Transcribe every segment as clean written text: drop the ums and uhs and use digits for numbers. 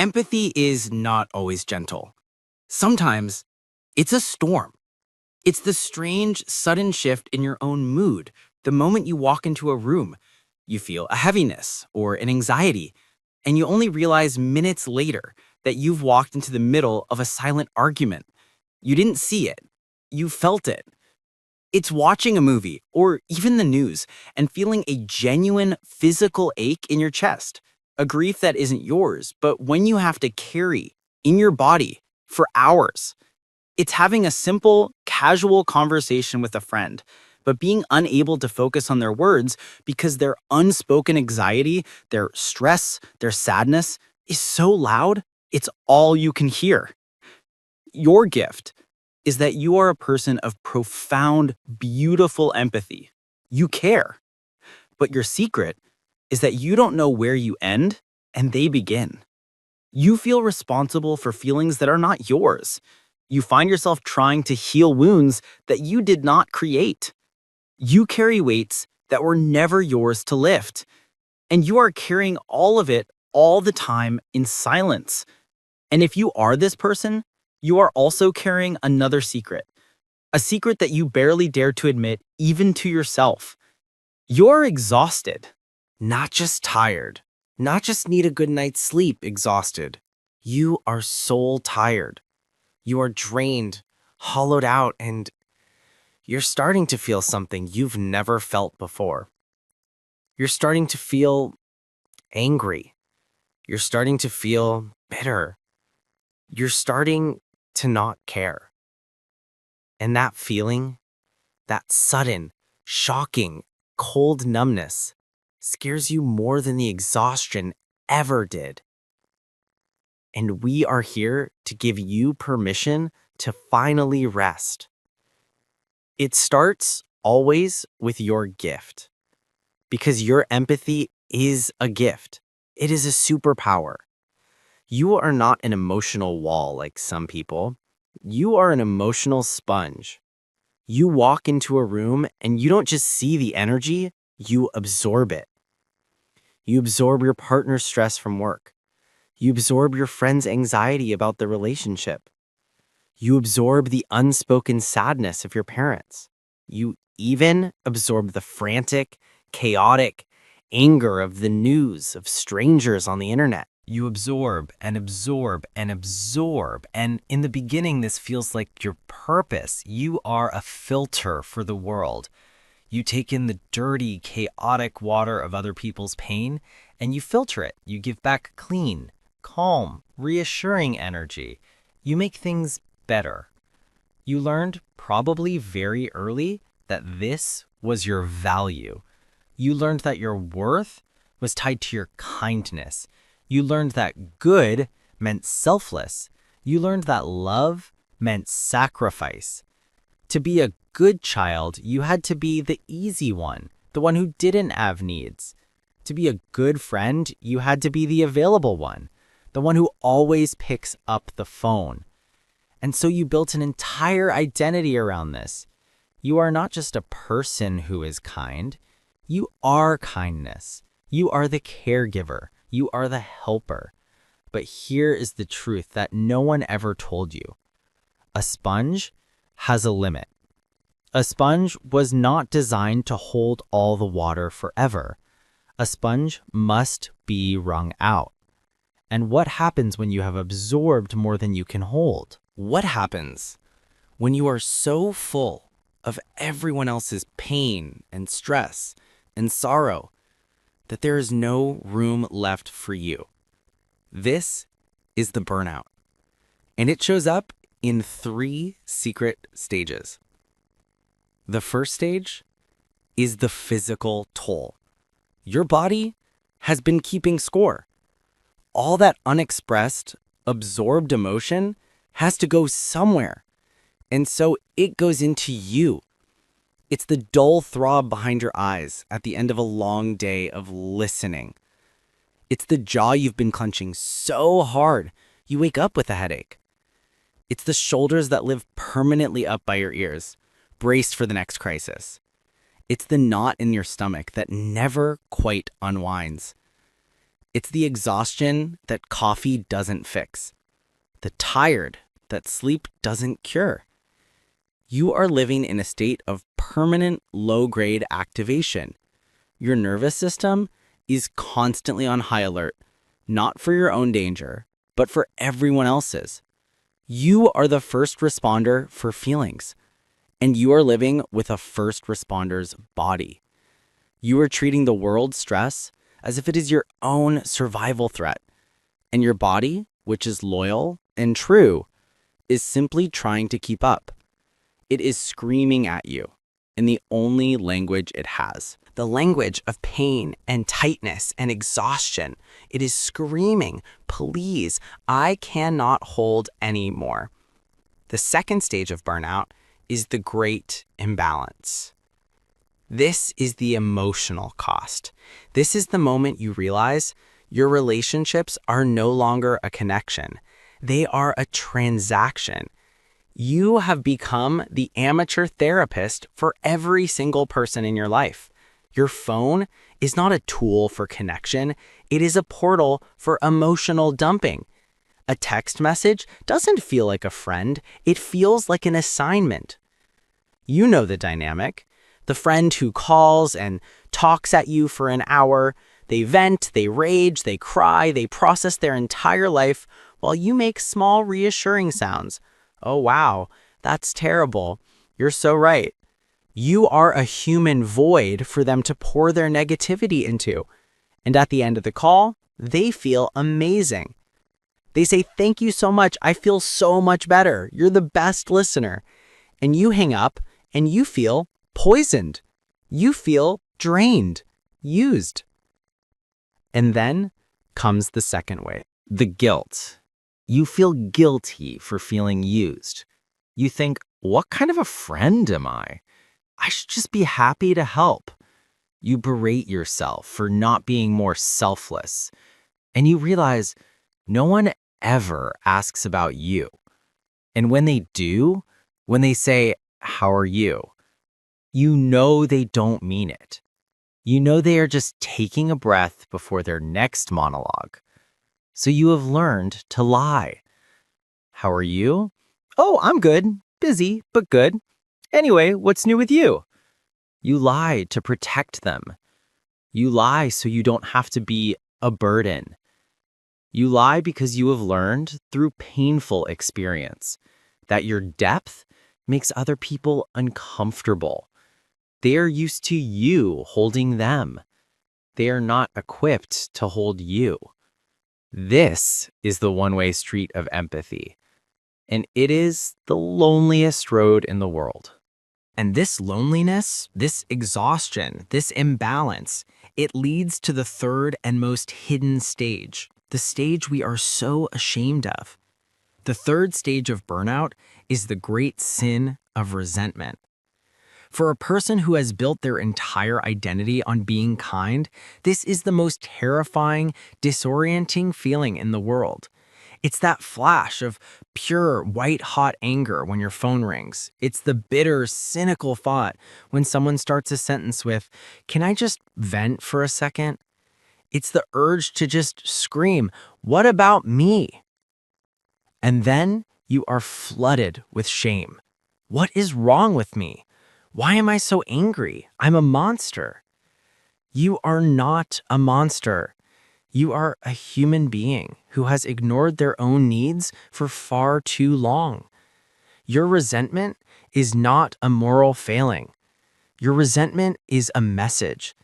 Empathy is not always gentle. Sometimes it's a storm. It's the strange, sudden shift in your own mood. The moment you walk into a room, you feel a heaviness or an anxiety, and you only realize minutes later that you've walked into the middle of a silent argument. You didn't see it. You felt it. It's watching a movie or even the news and feeling a genuine physical ache in your chest, a grief that isn't yours, but when you have to carry in your body for hours. It's having a simple, casual conversation with a friend, but being unable to focus on their words because their unspoken anxiety, their stress, their sadness is so loud, it's all you can hear. Your gift is that you are a person of profound, beautiful empathy. You care. But your secret is that you don't know where you end and they begin. You feel responsible for feelings that are not yours. You find yourself trying to heal wounds that you did not create. You carry weights that were never yours to lift. And you are carrying all of it all the time in silence. And if you are this person, you are also carrying another secret, a secret that you barely dare to admit even to yourself. You're exhausted, not just tired, not just need a good night's sleep exhausted. You are soul tired. You are drained, hollowed out, and you're starting to feel something you've never felt before. You're starting to feel angry. You're starting to feel bitter. You're starting to not care. And that feeling, that sudden, shocking, cold numbness scares you more than the exhaustion ever did. And we are here to give you permission to finally rest. It starts always with your gift, because your empathy is a gift. It is a superpower. You are not an emotional wall like some people. You are an emotional sponge. You walk into a room and you don't just see the energy, you absorb it. You absorb your partner's stress from work. You absorb your friend's anxiety about the relationship. You absorb the unspoken sadness of your parents. You even absorb the frantic, chaotic anger of the news of strangers on the internet. You absorb and absorb and absorb. And in the beginning, this feels like your purpose. You are a filter for the world. You take in the dirty, chaotic water of other people's pain and you filter it. You give back clean, calm, reassuring energy. You make things better. You learned probably very early that this was your value. You learned that your worth was tied to your kindness. You learned that good meant selfless. You learned that love meant sacrifice. To be a good child, you had to be the easy one, the one who didn't have needs. To be a good friend, you had to be the available one, the one who always picks up the phone. And so you built an entire identity around this. You are not just a person who is kind. You are kindness. You are the caregiver. You are the helper. But here is the truth that no one ever told you. A sponge has a limit. A sponge was not designed to hold all the water forever. A sponge must be wrung out. And what happens when you have absorbed more than you can hold? What happens when you are so full of everyone else's pain and stress and sorrow that there is no room left for you? This is the burnout. And it shows up in 3 secret stages. The first stage is the physical toll. Your body has been keeping score. All that unexpressed, absorbed emotion has to go somewhere. And so it goes into you. It's the dull throb behind your eyes at the end of a long day of listening. It's the jaw you've been clenching so hard you wake up with a headache. It's the shoulders that live permanently up by your ears, braced for the next crisis. It's the knot in your stomach that never quite unwinds. It's the exhaustion that coffee doesn't fix, the tired that sleep doesn't cure. You are living in a state of permanent low-grade activation. Your nervous system is constantly on high alert, not for your own danger, but for everyone else's. You are the first responder for feelings, and you are living with a first responder's body. You are treating the world's stress as if it is your own survival threat, and your body, which is loyal and true, is simply trying to keep up. It is screaming at you in the only language it has, the language of pain and tightness and exhaustion. It is screaming, please, I cannot hold anymore. The second stage of burnout is the great imbalance. This is the emotional cost. This is the moment you realize your relationships are no longer a connection. They are a transaction. You have become the amateur therapist for every single person in your life. Your phone is not a tool for connection. It is a portal for emotional dumping. A text message doesn't feel like a friend. It feels like an assignment. You know the dynamic. The friend who calls and talks at you for an hour. They vent, they rage, they cry, they process their entire life while you make small reassuring sounds. Oh, wow, that's terrible. You're so right. You are a human void for them to pour their negativity into. And at the end of the call, they feel amazing. They say, thank you so much. I feel so much better. You're the best listener. And you hang up and you feel poisoned. You feel drained, used. And then comes the second wave, the guilt. You feel guilty for feeling used. You think, what kind of a friend am I? I should just be happy to help. You berate yourself for not being more selfless. And you realize no one ever asks about you. And when they do, when they say, how are you? You know they don't mean it. You know they are just taking a breath before their next monologue. So you have learned to lie. How are you? Oh, I'm good. Busy, but good. Anyway, what's new with you? You lie to protect them. You lie so you don't have to be a burden. You lie because you have learned through painful experience that your depth makes other people uncomfortable. They are used to you holding them. They are not equipped to hold you. This is the one-way street of empathy, and it is the loneliest road in the world. And this loneliness, this exhaustion, this imbalance, it leads to the third and most hidden stage, the stage we are so ashamed of. The third stage of burnout is the great sin of resentment. For a person who has built their entire identity on being kind, this is the most terrifying, disorienting feeling in the world. It's that flash of pure, white-hot anger when your phone rings. It's the bitter, cynical thought when someone starts a sentence with, "Can I just vent for a second?" It's the urge to just scream, "What about me?" And then you are flooded with shame. What is wrong with me? Why am I so angry? I'm a monster. You are not a monster. You are a human being who has ignored their own needs for far too long. Your resentment is not a moral failing. Your resentment is a message.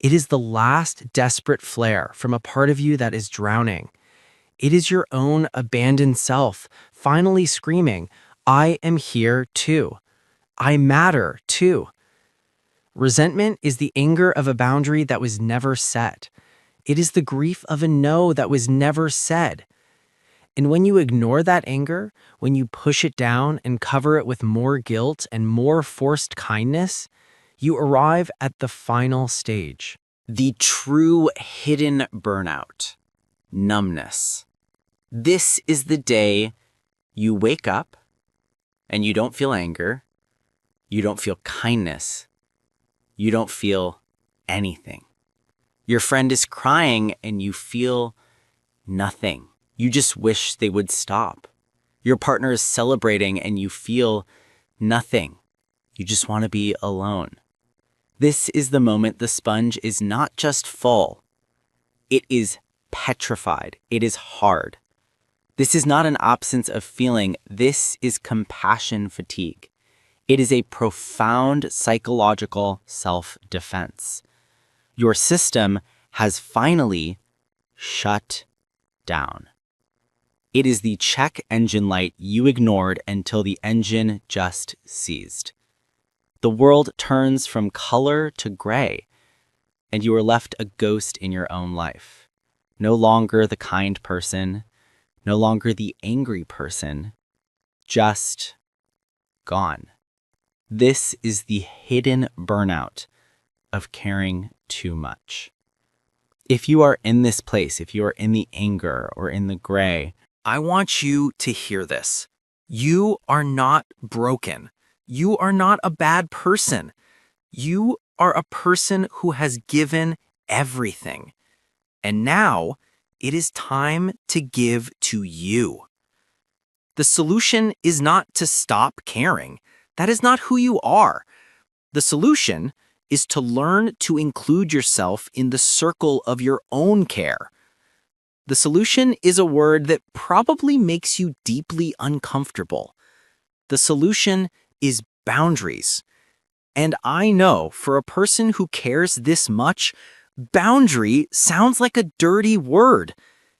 It is the last desperate flare from a part of you that is drowning. It is your own abandoned self finally screaming, I am here too. I matter too. Resentment is the anger of a boundary that was never set. It is the grief of a no that was never said. And when you ignore that anger, when you push it down and cover it with more guilt and more forced kindness, you arrive at the final stage. The true hidden burnout. Numbness. This is the day you wake up and you don't feel anger. You don't feel kindness. You don't feel anything. Your friend is crying and you feel nothing. You just wish they would stop. Your partner is celebrating and you feel nothing. You just want to be alone. This is the moment the sponge is not just full. It is petrified. It is hard. This is not an absence of feeling. This is compassion fatigue. It is a profound psychological self-defense. Your system has finally shut down. It is the check engine light you ignored until the engine just seized. The world turns from color to gray, and you are left a ghost in your own life. No longer the kind person, no longer the angry person, just gone. This is the hidden burnout of caring too much. If you are in this place, if you are in the anger or in the gray, I want you to hear this. You are not broken. You are not a bad person. You are a person who has given everything. And now it is time to give to you. The solution is not to stop caring. That is not who you are. The solution is to learn to include yourself in the circle of your own care. The solution is a word that probably makes you deeply uncomfortable. The solution is boundaries. And I know for a person who cares this much, boundary sounds like a dirty word.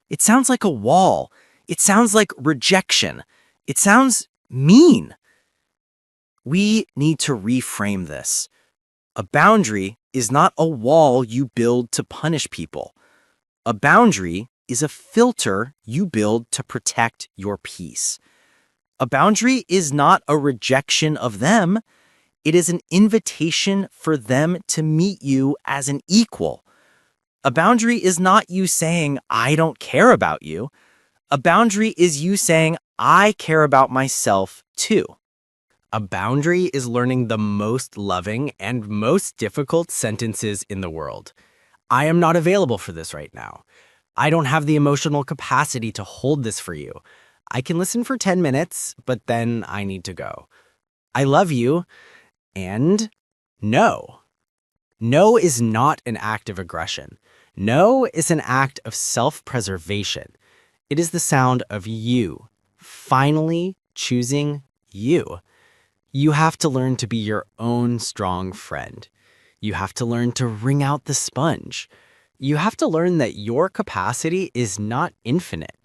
It sounds like a wall. It sounds like rejection. It sounds mean. We need to reframe this. A boundary is not a wall you build to punish people. A boundary is a filter you build to protect your peace. A boundary is not a rejection of them. It is an invitation for them to meet you as an equal. A boundary is not you saying, I don't care about you. A boundary is you saying, I care about myself too. A boundary is learning the most loving and most difficult sentences in the world. I am not available for this right now. I don't have the emotional capacity to hold this for you. I can listen for 10 minutes, but then I need to go. I love you, and no. No is not an act of aggression. No is an act of self-preservation. It is the sound of you finally choosing you. You have to learn to be your own strong friend. You have to learn to wring out the sponge. You have to learn that your capacity is not infinite.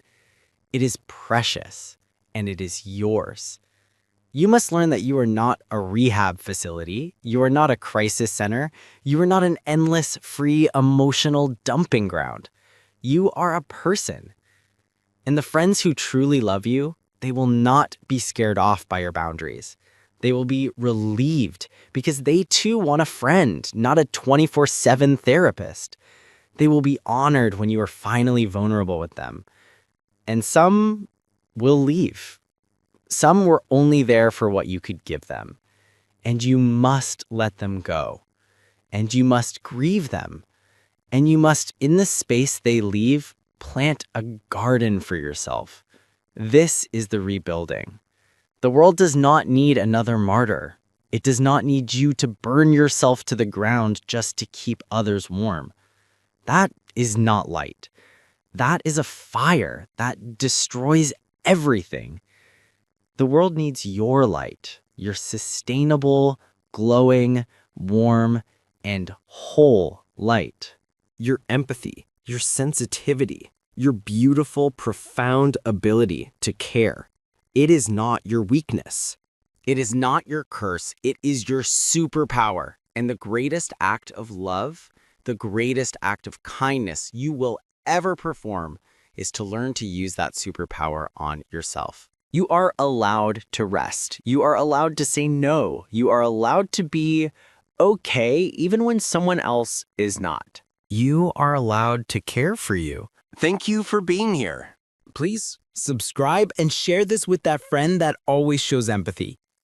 It is precious, and it is yours. You must learn that you are not a rehab facility. You are not a crisis center. You are not an endless, free, emotional dumping ground. You are a person. And the friends who truly love you, they will not be scared off by your boundaries. They will be relieved because they too want a friend, not a 24/7 therapist. They will be honored when you are finally vulnerable with them. And some will leave. Some were only there for what you could give them. And you must let them go. And you must grieve them. And you must, in the space they leave, plant a garden for yourself. This is the rebuilding. The world does not need another martyr. It does not need you to burn yourself to the ground just to keep others warm. That is not light. That is a fire that destroys everything. The world needs your light, your sustainable, glowing, warm, and whole light. Your empathy, your sensitivity, your beautiful, profound ability to care. It is not your weakness. It is not your curse. It is your superpower. And the greatest act of love, the greatest act of kindness you will ever perform is to learn to use that superpower on yourself. You are allowed to rest. You are allowed to say no. You are allowed to be okay even when someone else is not. You are allowed to care for you. Thank you for being here. Please subscribe and share this with that friend that always shows empathy.